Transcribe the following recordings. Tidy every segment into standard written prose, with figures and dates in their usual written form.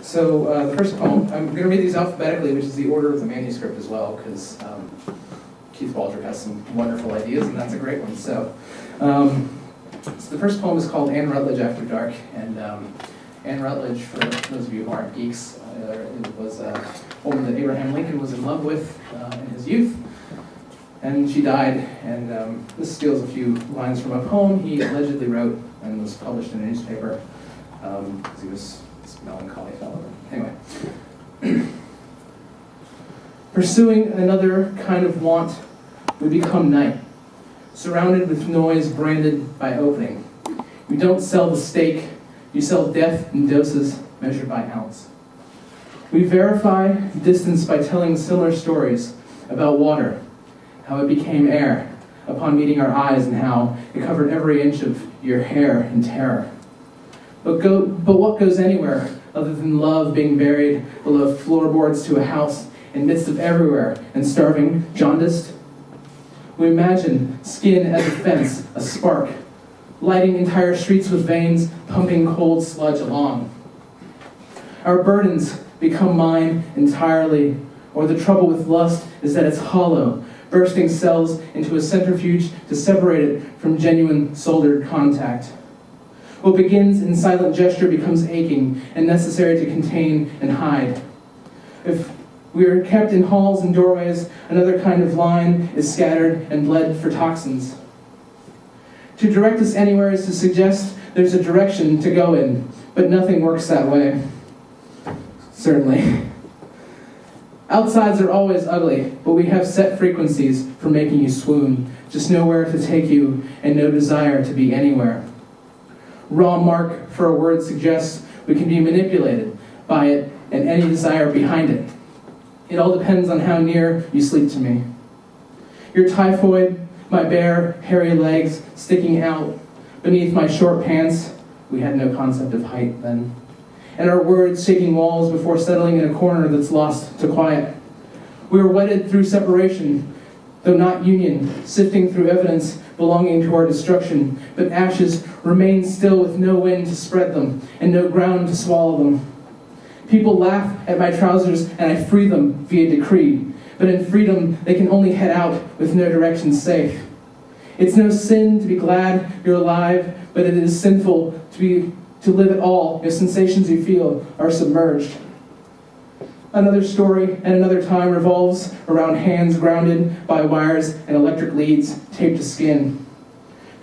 So the first poem, I'm going to read these alphabetically, which is the order of the manuscript as well, because Keith Waldrop has some wonderful ideas, and that's a great one. So the first poem is called Anne Rutledge After Dark, and Anne Rutledge, for those of you who aren't geeks, it was a woman that Abraham Lincoln was in love with in his youth, and she died, and this steals a few lines from a poem he allegedly wrote and was published in a newspaper, because he was this melancholy fellow. Anyway. Pursuing another kind of want, we become night, surrounded with noise branded by opening. You don't sell the steak, you sell death in doses measured by ounce. We verify distance by telling similar stories about water, how it became air upon meeting our eyes, and how it covered every inch of your hair in terror. But what goes anywhere other than love being buried below floorboards to a house in midst of everywhere and starving, jaundiced? We imagine skin as a fence, a spark, lighting entire streets with veins, pumping cold sludge along. Our burdens become mine entirely, or the trouble with lust is that it's hollow, bursting cells into a centrifuge to separate it from genuine soldered contact. What begins in silent gesture becomes aching and necessary to contain and hide. If we are kept in halls and doorways, another kind of line is scattered and bled for toxins. To direct us anywhere is to suggest there's a direction to go in, but nothing works that way. Certainly. Outsides are always ugly, but we have set frequencies for making you swoon, just nowhere to take you and no desire to be anywhere. Raw mark for a word suggests we can be manipulated by it and any desire behind it. It all depends on how near you sleep to me. Your typhoid, my bare, hairy legs sticking out beneath my short pants. We had no concept of height then. And our words shaking walls before settling in a corner that's lost to quiet. We were wedded through separation, though not union, sifting through evidence belonging to our destruction, but ashes remain still with no wind to spread them and no ground to swallow them. People laugh at my trousers and I free them via decree, but in freedom they can only head out with no direction safe. It's no sin to be glad you're alive, but it is sinful to live at all if sensations you feel are submerged. Another story and another time revolves around hands grounded by wires and electric leads taped to skin.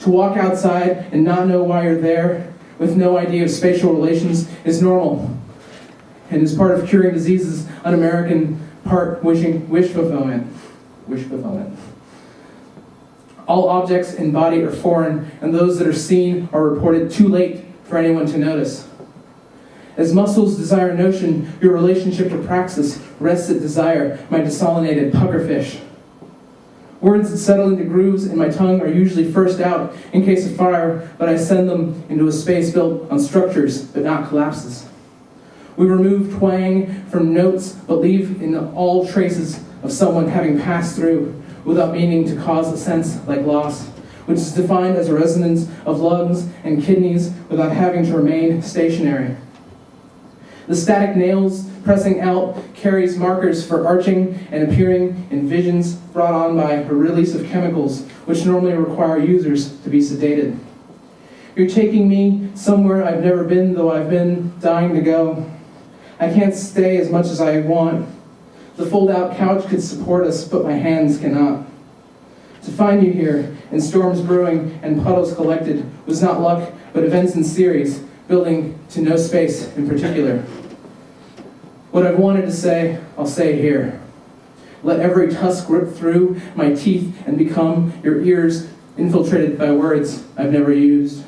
To walk outside and not know why you're there, with no idea of spatial relations, is normal, and is part of curing diseases, un-American, part wish fulfillment. All objects in body are foreign, and those that are seen are reported too late for anyone to notice. As muscles desire notion, your relationship to praxis rests at desire, my desalinated pufferfish. Words that settle into grooves in my tongue are usually first out in case of fire, but I send them into a space built on structures, but not collapses. We remove twang from notes, but leave in all traces of someone having passed through, without meaning to cause a sense like loss, which is defined as a resonance of lungs and kidneys without having to remain stationary. The static nails pressing out carries markers for arching and appearing in visions brought on by a release of chemicals which normally require users to be sedated. You're taking me somewhere I've never been, though I've been dying to go. I can't stay as much as I want. The fold-out couch could support us, but my hands cannot. To find you here, in storms brewing and puddles collected, was not luck, but events in series, building to no space in particular. What I've wanted to say, I'll say here. Let every tusk rip through my teeth and become your ears infiltrated by words I've never used.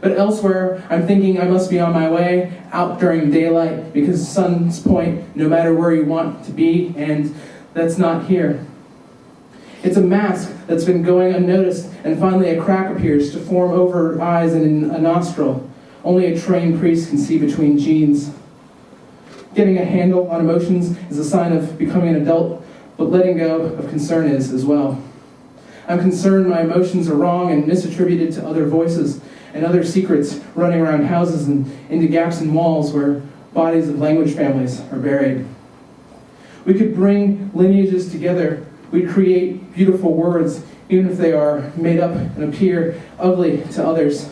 But elsewhere, I'm thinking I must be on my way out during daylight because sun's point, no matter where you want to be, and that's not here. It's a mask that's been going unnoticed, and finally a crack appears to form over eyes and in a nostril. Only a trained priest can see between genes. Getting a handle on emotions is a sign of becoming an adult, but letting go of concern is as well. I'm concerned my emotions are wrong and misattributed to other voices and other secrets running around houses and into gaps in walls where bodies of language families are buried. We could bring lineages together. We create beautiful words, even if they are made up and appear ugly to others.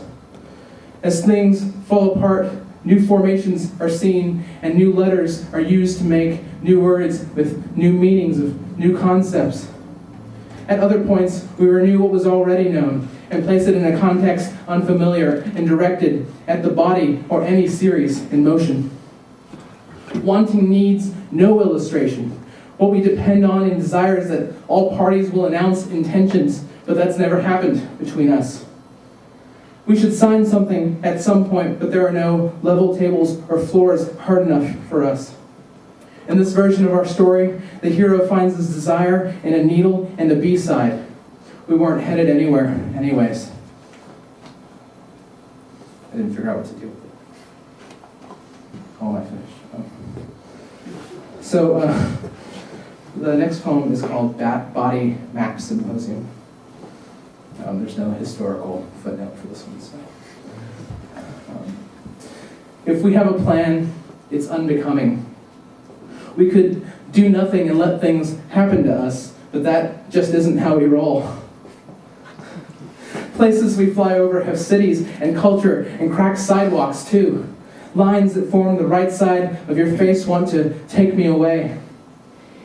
As things fall apart, new formations are seen, and new letters are used to make new words with new meanings of new concepts. At other points, we renew what was already known and place it in a context unfamiliar and directed at the body or any series in motion. Wanting needs no illustration. What we depend on and desire is that all parties will announce intentions, but that's never happened between us. We should sign something at some point, but there are no level tables or floors hard enough for us. In this version of our story, the hero finds his desire in a needle and a B-side. We weren't headed anywhere anyways. I didn't figure out what to do with it. Oh, I finished. Oh. So, the next poem is called Body Symposium. There's no historical footnote for this one. So. If we have a plan, it's unbecoming. We could do nothing and let things happen to us, but that just isn't how we roll. Places we fly over have cities and culture and cracked sidewalks too. Lines that form the right side of your face want to take me away.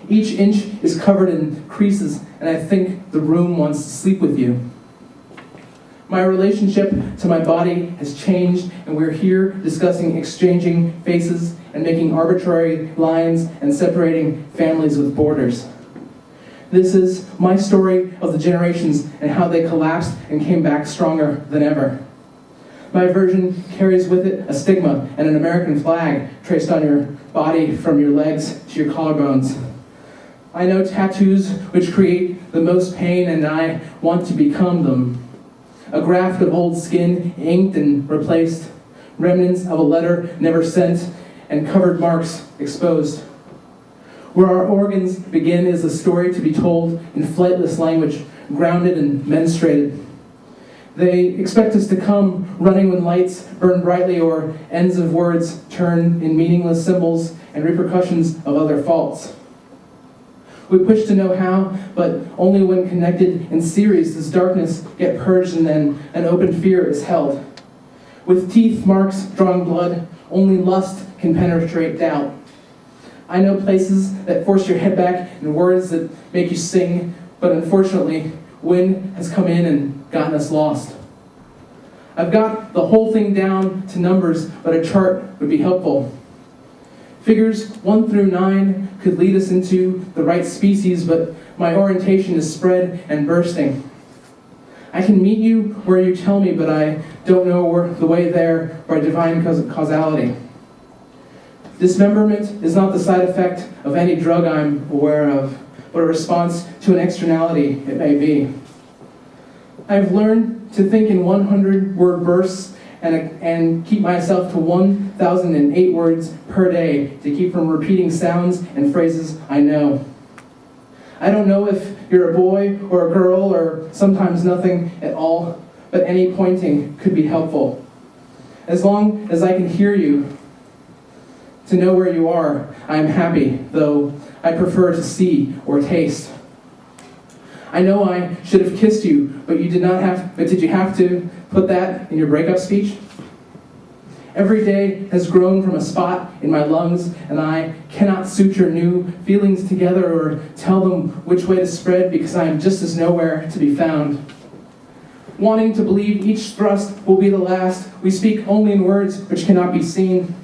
Each inch is covered in creases, and I think the room wants to sleep with you. My relationship to my body has changed, and we're here discussing exchanging faces and making arbitrary lines and separating families with borders. This is my story of the generations and how they collapsed and came back stronger than ever. My version carries with it a stigma and an American flag traced on your body from your legs to your collarbones. I know tattoos which create the most pain, and I want to become them. A graft of old skin, inked and replaced, remnants of a letter never sent, and covered marks exposed. Where our organs begin is a story to be told in flightless language, grounded and menstruated. They expect us to come running when lights burn brightly or ends of words turn in meaningless symbols and repercussions of other faults. We push to know how, but only when connected in series does darkness get purged and then an open fear is held. With teeth marks drawing blood, only lust can penetrate doubt. I know places that force your head back and words that make you sing, but unfortunately, wind has come in and gotten us lost. I've got the whole thing down to numbers, but a chart would be helpful. Figures 1 through 9 could lead us into the right species, but my orientation is spread and bursting. I can meet you where you tell me, but I don't know the way there by divine causality. Dismemberment is not the side effect of any drug I'm aware of, but a response to an externality it may be. I've learned to think in 100-word bursts and keep myself to 1,008 words per day to keep from repeating sounds and phrases I know. I don't know if you're a boy or a girl or sometimes nothing at all, but any pointing could be helpful. As long as I can hear you, to know where you are, I am happy, though I prefer to see or taste. I know I should have kissed you, but did you have to put that in your breakup speech? Every day has grown from a spot in my lungs, and I cannot suture new feelings together or tell them which way to spread because I am just as nowhere to be found. Wanting to believe each thrust will be the last, we speak only in words which cannot be seen.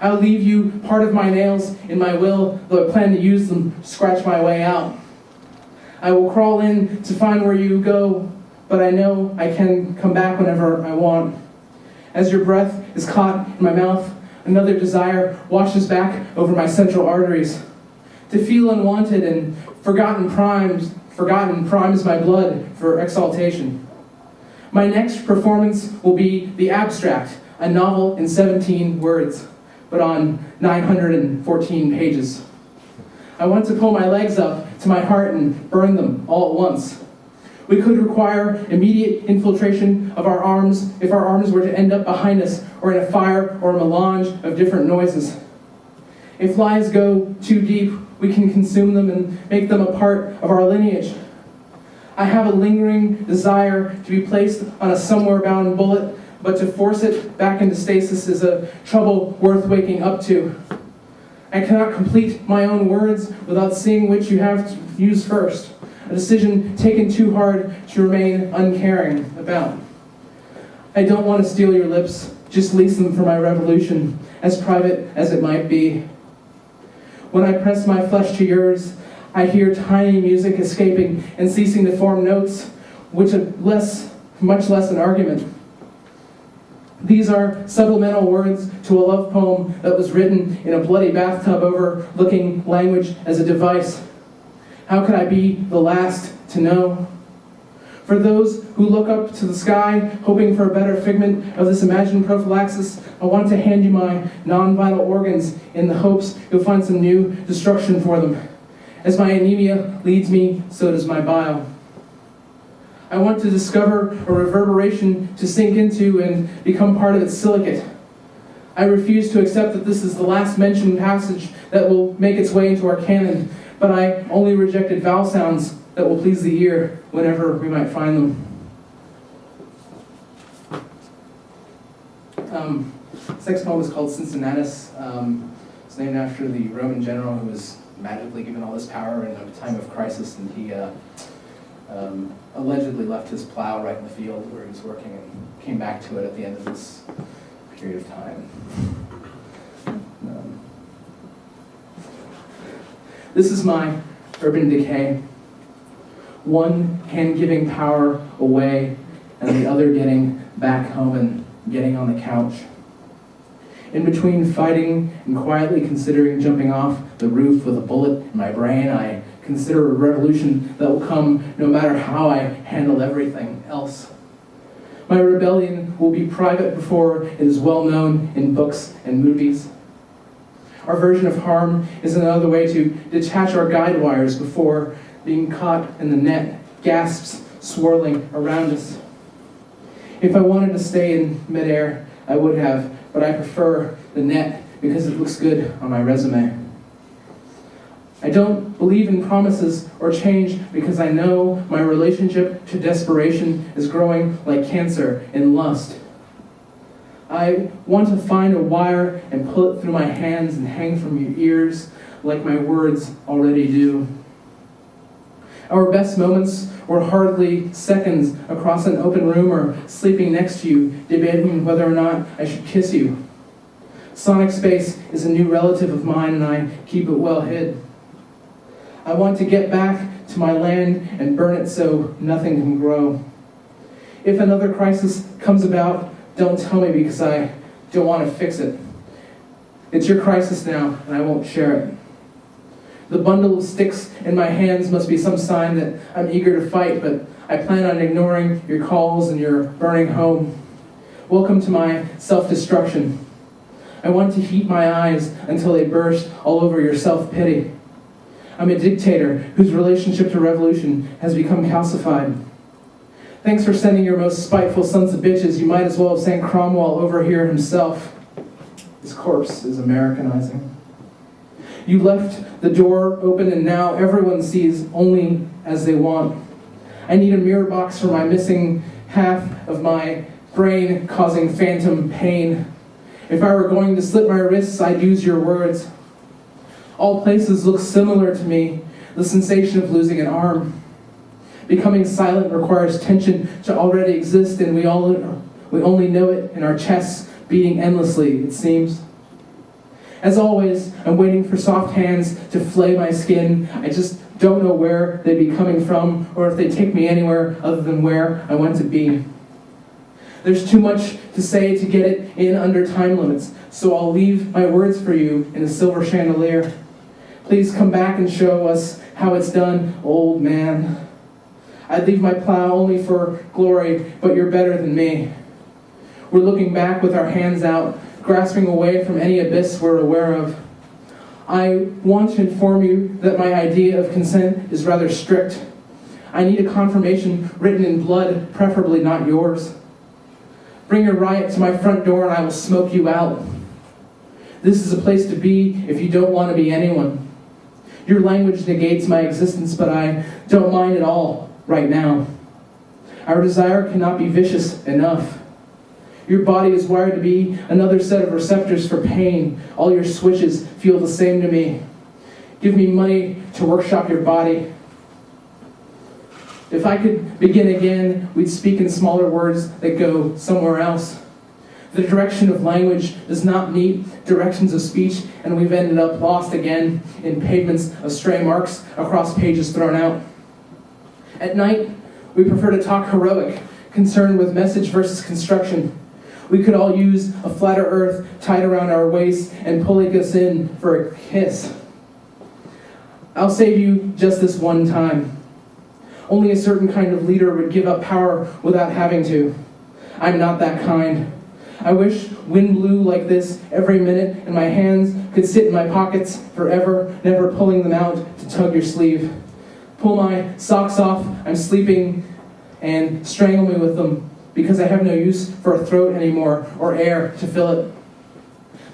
I'll leave you part of my nails in my will, though I plan to use them to scratch my way out. I will crawl in to find where you go, but I know I can come back whenever I want. As your breath is caught in my mouth, another desire washes back over my central arteries. To feel unwanted and forgotten primes my blood for exaltation. My next performance will be The Abstract, a novel in 17 words, but on 914 pages. I want to pull my legs up to my heart and burn them all at once. We could require immediate infiltration of our arms if our arms were to end up behind us or in a fire or a melange of different noises. If lies go too deep, we can consume them and make them a part of our lineage. I have a lingering desire to be placed on a somewhere-bound bullet, but to force it back into stasis is a trouble worth waking up to. I cannot complete my own words without seeing which you have to use first, a decision taken too hard to remain uncaring about. I don't want to steal your lips, just lease them for my revolution, as private as it might be. When I press my flesh to yours, I hear tiny music escaping and ceasing to form notes, which are much less an argument. These are supplemental words to a love poem that was written in a bloody bathtub overlooking language as a device. How could I be the last to know? For those who look up to the sky, hoping for a better figment of this imagined prophylaxis, I want to hand you my non-vital organs in the hopes you'll find some new destruction for them. As my anemia leads me, so does my bile. I want to discover a reverberation to sink into and become part of its silicate. I refuse to accept that this is the last mentioned passage that will make its way into our canon, but I only rejected vowel sounds that will please the ear whenever we might find them. This next poem is called Cincinnatus. It's named after the Roman general who was magically given all this power in a time of crisis, and he allegedly left his plow right in the field where he was working and came back to it at the end of this period of time. This is my urban decay. One hand giving power away and the other getting back home and getting on the couch. In between fighting and quietly considering jumping off the roof with a bullet in my brain, I consider a revolution that will come no matter how I handle everything else. My rebellion will be private before it is well known in books and movies. Our version of harm is another way to detach our guide wires before being caught in the net, gasps swirling around us. If I wanted to stay in midair, I would have, but I prefer the net because it looks good on my resume. I don't believe in promises or change because I know my relationship to desperation is growing like cancer in lust. I want to find a wire and pull it through my hands and hang from your ears like my words already do. Our best moments were hardly seconds across an open room or sleeping next to you, debating whether or not I should kiss you. Sonic space is a new relative of mine and I keep it well hid. I want to get back to my land and burn it so nothing can grow. If another crisis comes about, don't tell me because I don't want to fix it. It's your crisis now and I won't share it. The bundle of sticks in my hands must be some sign that I'm eager to fight, but I plan on ignoring your calls and your burning home. Welcome to my self-destruction. I want to heat my eyes until they burst all over your self-pity. I'm a dictator whose relationship to revolution has become calcified. Thanks for sending your most spiteful sons of bitches. You might as well have sent Cromwell over here himself. His corpse is Americanizing. You left the door open and now everyone sees only as they want. I need a mirror box for my missing half of my brain causing phantom pain. If I were going to slit my wrists, I'd use your words. All places look similar to me, the sensation of losing an arm. Becoming silent requires tension to already exist, and we only know it in our chests beating endlessly, it seems. As always, I'm waiting for soft hands to flay my skin. I just don't know where they'd be coming from, or if they'd take me anywhere other than where I want to be. There's too much to say to get it in under time limits, so I'll leave my words for you in a silver chandelier. Please come back and show us how it's done, old man. I'd leave my plow only for glory, but you're better than me. We're looking back with our hands out, grasping away from any abyss we're aware of. I want to inform you that my idea of consent is rather strict. I need a confirmation written in blood, preferably not yours. Bring your riot to my front door and I will smoke you out. This is a place to be if you don't want to be anyone. Your language negates my existence, but I don't mind at all right now. Our desire cannot be vicious enough. Your body is wired to be another set of receptors for pain. All your switches feel the same to me. Give me money to workshop your body. If I could begin again, we'd speak in smaller words that go somewhere else. The direction of language does not meet directions of speech, and we've ended up lost again in pavements of stray marks across pages thrown out. At night, we prefer to talk heroic, concerned with message versus construction. We could all use a flatter earth tied around our waist and pulling us in for a kiss. I'll save you just this one time. Only a certain kind of leader would give up power without having to. I'm not that kind. I wish wind blew like this every minute and my hands could sit in my pockets forever, never pulling them out to tug your sleeve. Pull my socks off, I'm sleeping, and strangle me with them because I have no use for a throat anymore or air to fill it.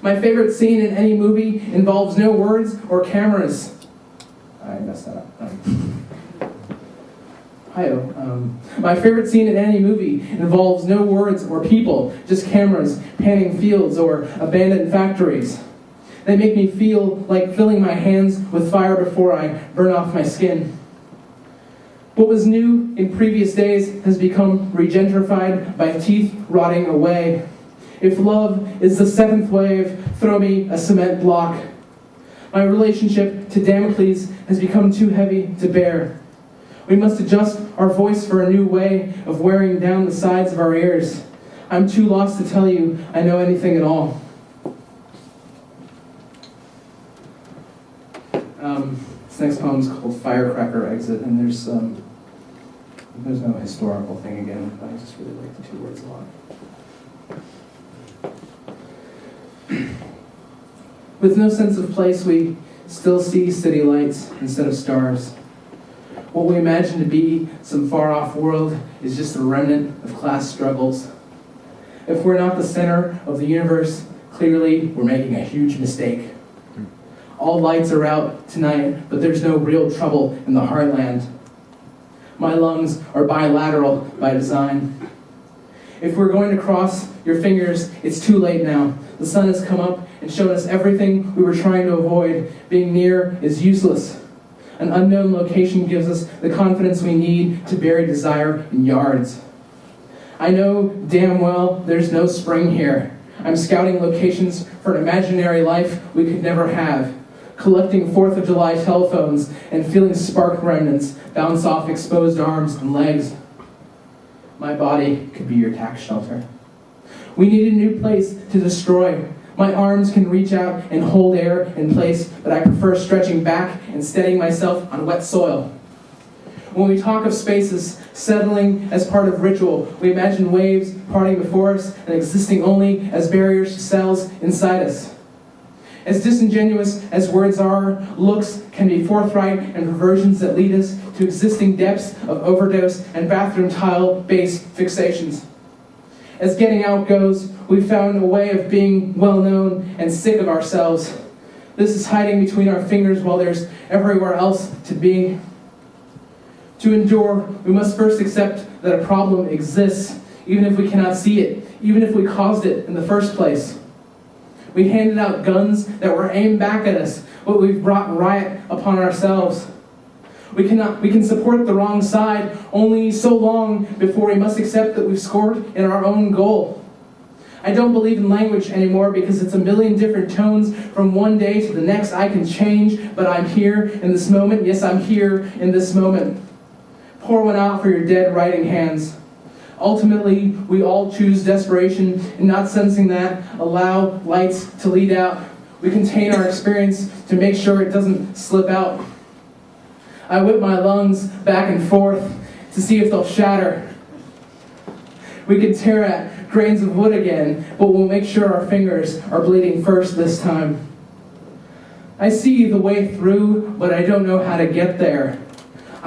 My favorite scene in any movie involves no words or cameras. I messed that up. My favorite scene in any movie involves no words or people, just cameras panning fields or abandoned factories. They make me feel like filling my hands with fire before I burn off my skin. What was new in previous days has become regentrified by teeth rotting away. If love is the seventh wave, throw me a cement block. My relationship to Damocles has become too heavy to bear. We must adjust our voice for a new way of wearing down the sides of our ears. I'm too lost to tell you I know anything at all. This next poem is called Firecracker Exit, and there's no historical thing again, but I just really like the two words a lot. With no sense of place, we still see city lights instead of stars. What we imagine to be some far-off world is just a remnant of class struggles. If we're not the center of the universe, clearly we're making a huge mistake. All lights are out tonight, but there's no real trouble in the heartland. My lungs are bilateral by design. If we're going to cross your fingers, it's too late now. The sun has come up and shown us everything we were trying to avoid. Being near is useless. An unknown location gives us the confidence we need to bury desire in yards. I know damn well there's no spring here. I'm scouting locations for an imaginary life we could never have, collecting 4th of July telephones and feeling spark remnants bounce off exposed arms and legs. My body could be your tax shelter. We need a new place to destroy. My arms can reach out and hold air in place, but I prefer stretching back and steadying myself on wet soil. When we talk of spaces settling as part of ritual, we imagine waves parting before us and existing only as barriers to cells inside us. As disingenuous as words are, looks can be forthright and perversions that lead us to existing depths of overdose and bathroom tile-based fixations. As getting out goes, we've found a way of being well-known and sick of ourselves. This is hiding between our fingers while there's everywhere else to be. To endure, we must first accept that a problem exists, even if we cannot see it, even if we caused it in the first place. We handed out guns that were aimed back at us, but we've brought riot upon ourselves. We can support the wrong side only so long before we must accept that we've scored in our own goal. I don't believe in language anymore because it's a million different tones from one day to the next. I can change, but I'm here in this moment. Yes, I'm here in this moment. Pour one out for your dead writing hands. Ultimately, we all choose desperation, and not sensing that, allow lights to lead out. We contain our experience to make sure it doesn't slip out. I whip my lungs back and forth to see if they'll shatter. We can tear at grains of wood again, but we'll make sure our fingers are bleeding first this time. I see the way through, but I don't know how to get there.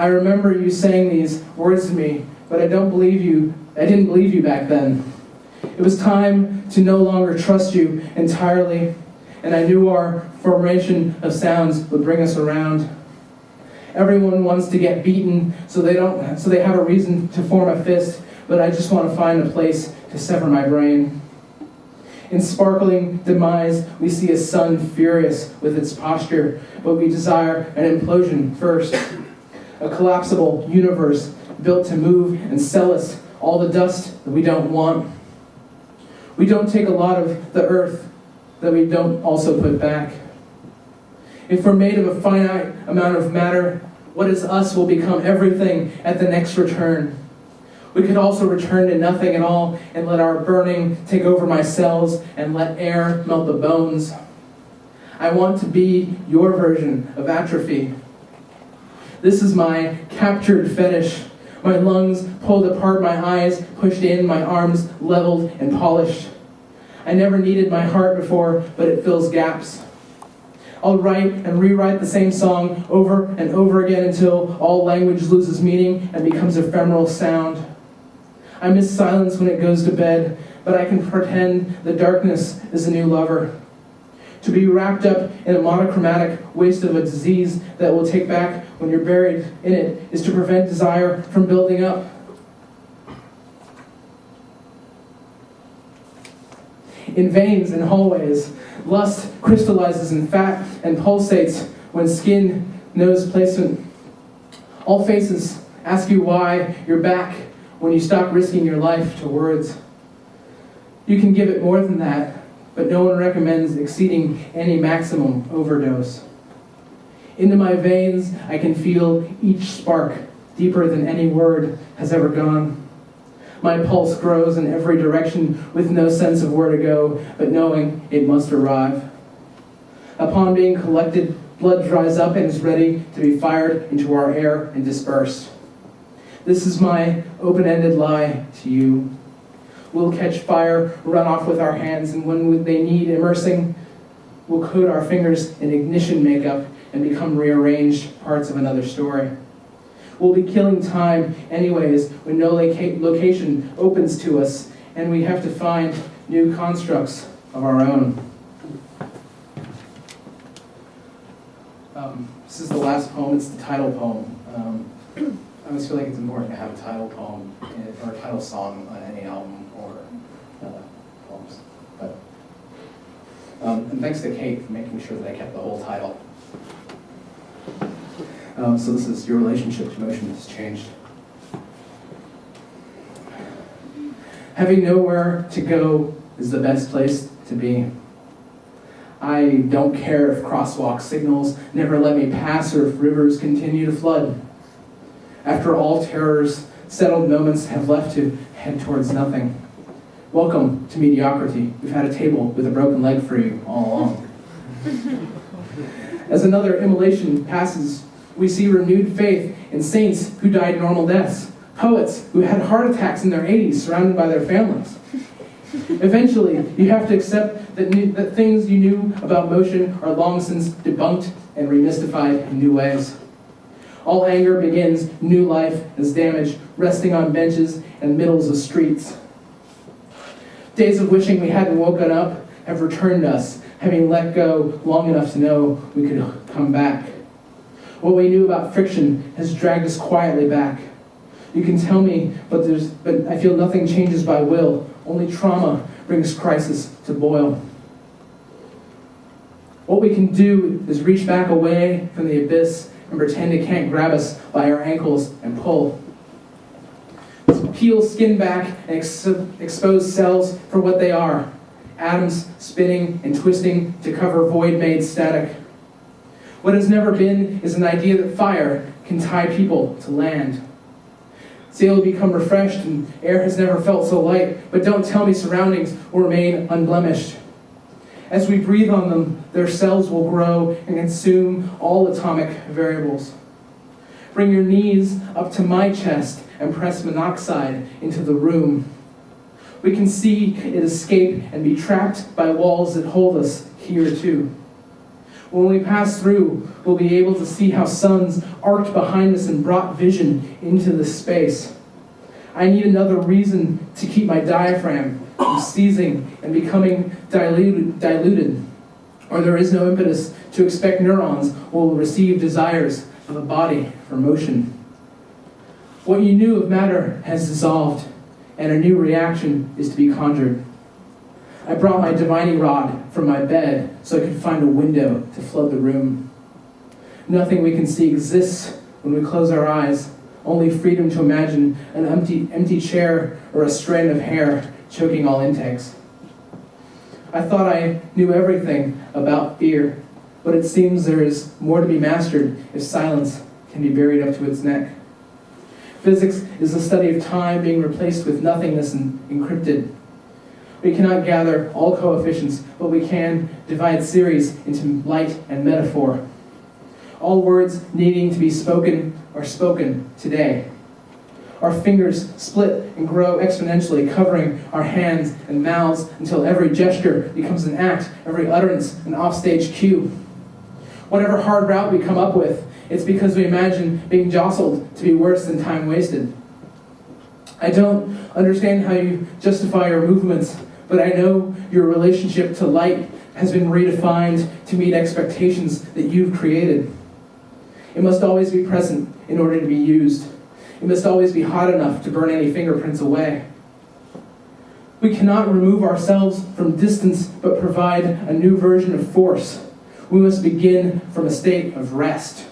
I remember you saying these words to me, but I didn't believe you back then. It was time to no longer trust you entirely, and I knew our formation of sounds would bring us around. Everyone wants to get beaten, so they have a reason to form a fist, but I just want to find a place to sever my brain. In sparkling demise, we see a sun furious with its posture, but we desire an implosion first. A collapsible universe built to move and sell us all the dust that we don't want. We don't take a lot of the earth that we don't also put back. If we're made of a finite amount of matter, what is us will become everything at the next return. We could also return to nothing at all and let our burning take over my cells and let air melt the bones. I want to be your version of atrophy. This is my captured fetish. My lungs pulled apart, my eyes pushed in, my arms leveled and polished. I never needed my heart before, but it fills gaps. I'll write and rewrite the same song over and over again until all language loses meaning and becomes ephemeral sound. I miss silence when it goes to bed, but I can pretend the darkness is a new lover. To be wrapped up in a monochromatic waste of a disease that will take back when you're buried in it is to prevent desire from building up. In veins and hallways, lust crystallizes in fat and pulsates when skin knows placement. All faces ask you why you're back when you stop risking your life to words. You can give it more than that, but no one recommends exceeding any maximum overdose. Into my veins, I can feel each spark deeper than any word has ever gone. My pulse grows in every direction with no sense of where to go, but knowing it must arrive. Upon being collected, blood dries up and is ready to be fired into our air and dispersed. This is my open-ended lie to you. We'll catch fire, run off with our hands, and when they need immersing, we'll coat our fingers in ignition makeup and become rearranged parts of another story. We'll be killing time anyways when no location opens to us, and we have to find new constructs of our own. This is the last poem. It's the title poem. I always feel like it's important to have a title poem or a title song on any album or poems. But and thanks to Kate for making sure that I kept the whole title. So this is your relationship to motion has changed. Having nowhere to go is the best place to be. I don't care if crosswalk signals never let me pass or if rivers continue to flood. After all terrors, settled moments have left to head towards nothing. Welcome to mediocrity. We've had a table with a broken leg for you all along. As another immolation passes, we see renewed faith in saints who died normal deaths, poets who had heart attacks in their 80s surrounded by their families. Eventually, you have to accept that things you knew about motion are long since debunked and remystified in new ways. All anger begins new life as damage, resting on benches and middles of streets. Days of wishing we hadn't woken up have returned us, having let go long enough to know we could come back. What we knew about friction has dragged us quietly back. You can tell me, but I feel nothing changes by will. Only trauma brings crisis to boil. What we can do is reach back away from the abyss and pretend it can't grab us by our ankles and pull. Peel skin back and expose cells for what they are. Atoms spinning and twisting to cover void-made static. What has never been is an idea that fire can tie people to land. Sail become refreshed and air has never felt so light, but don't tell me surroundings will remain unblemished. As we breathe on them, their cells will grow and consume all atomic variables. Bring your knees up to my chest and press monoxide into the room. We can see it escape and be trapped by walls that hold us here too. When we pass through, we'll be able to see how suns arced behind us and brought vision into the space. I need another reason to keep my diaphragm from seizing and becoming diluted, or there is no impetus to expect neurons will receive desires of a body for motion. What you knew of matter has dissolved, and a new reaction is to be conjured. I brought my divining rod from my bed so I could find a window to flood the room. Nothing we can see exists when we close our eyes, only freedom to imagine an empty chair or a strand of hair choking all intakes. I thought I knew everything about fear, but it seems there is more to be mastered if silence can be buried up to its neck. Physics is the study of time being replaced with nothingness and encrypted. We cannot gather all coefficients, but we can divide series into light and metaphor. All words needing to be spoken are spoken today. Our fingers split and grow exponentially, covering our hands and mouths until every gesture becomes an act, every utterance an offstage cue. Whatever hard route we come up with, it's because we imagine being jostled to be worse than time wasted. I don't understand how you justify your movements, but I know your relationship to light has been redefined to meet expectations that you've created. It must always be present in order to be used. It must always be hot enough to burn any fingerprints away. We cannot remove ourselves from distance, but provide a new version of force. We must begin from a state of rest.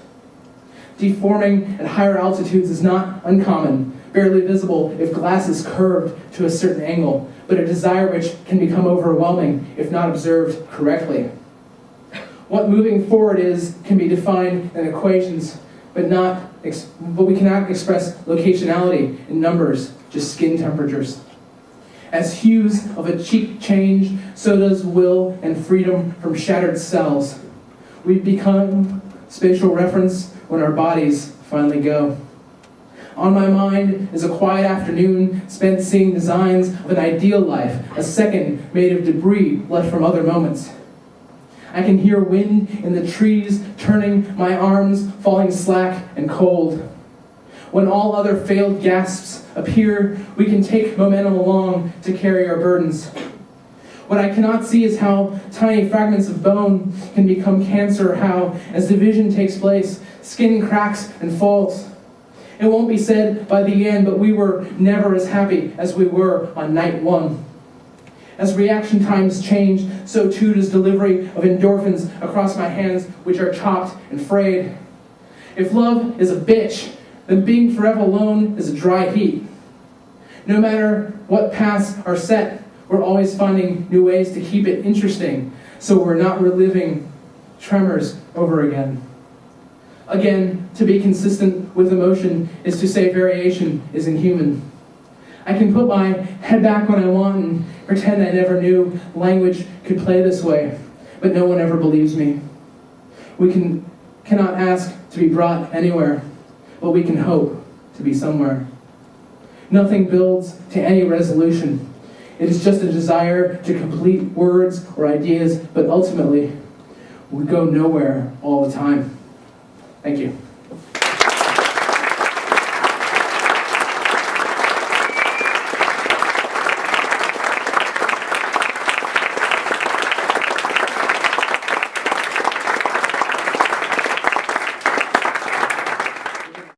Deforming at higher altitudes is not uncommon, barely visible if glass is curved to a certain angle, but a desire which can become overwhelming if not observed correctly. What moving forward is can be defined in equations, but we cannot express locationality in numbers, just skin temperatures. As hues of a cheek change, so does will and freedom from shattered cells. We become spatial reference when our bodies finally go. On my mind is a quiet afternoon spent seeing designs of an ideal life, a second made of debris left from other moments. I can hear wind in the trees turning, my arms falling slack and cold. When all other failed gasps appear, we can take momentum along to carry our burdens. What I cannot see is how tiny fragments of bone can become cancer, how, as division takes place, skin cracks and falls. It won't be said by the end, but we were never as happy as we were on night one. As reaction times change, so too does delivery of endorphins across my hands, which are chopped and frayed. If love is a bitch, then being forever alone is a dry heat. No matter what paths are set, we're always finding new ways to keep it interesting, so we're not reliving tremors over again. Again, to be consistent with emotion is to say variation is inhuman. I can put my head back when I want and pretend I never knew language could play this way, but no one ever believes me. We cannot ask to be brought anywhere, but we can hope to be somewhere. Nothing builds to any resolution. It is just a desire to complete words or ideas, but ultimately, we go nowhere all the time. Thank you.